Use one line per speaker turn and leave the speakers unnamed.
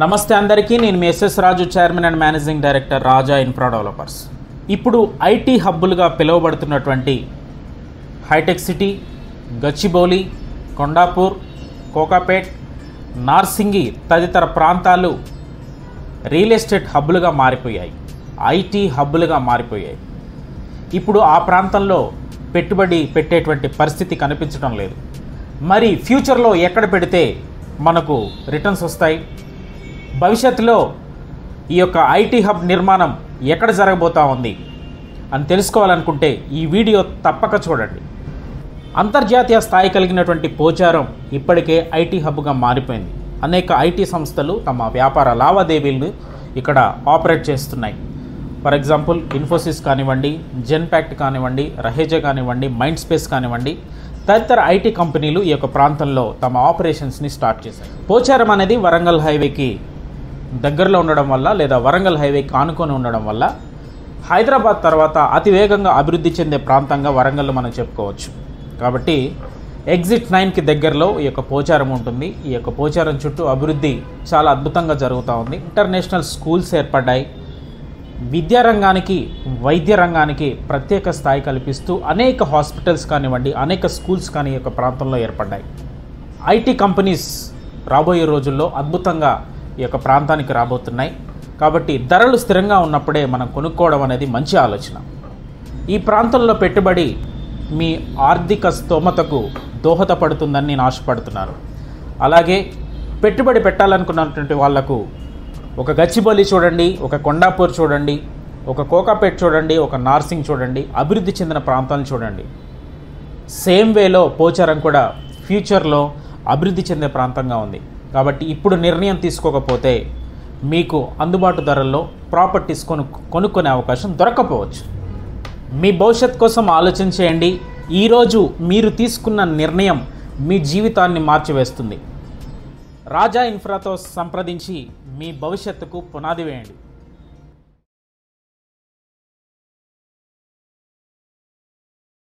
నమస్తే అందరికీ, నేను మీ SS Raju, chairman and managing director Raja infra developers. ఇప్పుడు ఐటీ హబ్బులుగా పిలువబడుతున్నటువంటి హైటెక్ సిటీ, గచ్చిబౌలి, కొండాపూర్, కోకాపేట్, నార్సింగి తదితర ప్రాంతాలు రియల్ ఎస్టేట్ హబ్బులుగా మారిపోయాయి, ఐటీ హబ్బులుగా మారిపోయాయి. ఇప్పుడు ఆ ప్రాంతంలో పెట్టుబడి పెట్టేటువంటి పరిస్థితి కనిపించడం లేదు. మరి ఫ్యూచర్లో ఎక్కడ పెడితే మనకు రిటర్న్స్ వస్తాయి, భవిష్యత్తులో ఈ యొక్క ఐటీ హబ్ నిర్మాణం ఎక్కడ జరగబోతా ఉంది అని తెలుసుకోవాలనుకుంటే ఈ వీడియో తప్పక చూడండి. అంతర్జాతీయ స్థాయి కలిగినటువంటి పోచారం ఇప్పటికే ఐటీ హబ్గా మారిపోయింది. అనేక ఐటీ సంస్థలు తమ వ్యాపార లావాదేవీలను ఇక్కడ ఆపరేట్ చేస్తున్నాయి. ఫర్ ఎగ్జాంపుల్ ఇన్ఫోసిస్ కానివ్వండి, జెన్పాక్ట్ కానివ్వండి, రహేజా కానివ్వండి, మైండ్ స్పేస్ కానివ్వండి, తదితర ఐటీ కంపెనీలు ఈ యొక్క ప్రాంతంలో తమ ఆపరేషన్స్ని స్టార్ట్ చేశాయి. పోచారం అనేది వరంగల్ హైవేకి దగ్గరలో ఉండడం వల్ల, లేదా వరంగల్ హైవేకి ఆనుకొని ఉండడం వల్ల హైదరాబాద్ తర్వాత అతివేగంగా అభివృద్ధి చెందే ప్రాంతంగా వరంగల్ మనం చెప్పుకోవచ్చు. కాబట్టి ఎగ్జిట్ 9కి దగ్గరలో ఈ యొక్క పోచారం ఉంటుంది. ఈ యొక్క పోచారం చుట్టూ అభివృద్ధి చాలా అద్భుతంగా జరుగుతూ ఉంది. ఇంటర్నేషనల్ స్కూల్స్ ఏర్పడ్డాయి. విద్యారంగానికి, వైద్య రంగానికి ప్రత్యేక స్థాయి కల్పిస్తూ అనేక హాస్పిటల్స్ కానివ్వండి, అనేక స్కూల్స్ కానీ ఈ యొక్క ప్రాంతంలో ఏర్పడ్డాయి. ఐటీ కంపెనీస్ రాబోయే రోజుల్లో అద్భుతంగా ఈ యొక్క ప్రాంతానికి రాబోతున్నాయి. కాబట్టి ధరలు స్థిరంగా ఉన్నప్పుడే మనం కొనుక్కోవడం అనేది మంచి ఆలోచన. ఈ ప్రాంతంలో పెట్టుబడి మీ ఆర్థిక స్తోమతకు దోహదపడుతుందని నేను ఆశపడుతున్నాను. అలాగే పెట్టుబడి పెట్టాలనుకున్నటువంటి వాళ్లకు ఒక గచ్చిబౌలి చూడండి, ఒక కొండాపూర్ చూడండి, ఒక కోకాపేట్ చూడండి, ఒక నార్సింగ్ చూడండి, అభివృద్ధి చెందిన ప్రాంతాలను చూడండి. సేమ్ వేలో పోచారం కూడా ఫ్యూచర్లో అభివృద్ధి చెందే ప్రాంతంగా ఉంది. కాబట్టి ఇప్పుడు నిర్ణయం తీసుకోకపోతే మీకు అందుబాటు ధరల్లో ప్రాపర్టీస్ కొనుక్కునే అవకాశం దొరకకపోవచ్చు. మీ భవిష్యత్ కోసం ఆలోచన చేయండి. ఈరోజు మీరు తీసుకున్న నిర్ణయం మీ జీవితాన్ని మార్చివేస్తుంది. రాజా ఇన్ఫ్రాతో సంప్రదించి మీ భవిష్యత్తుకు పునాది వేయండి.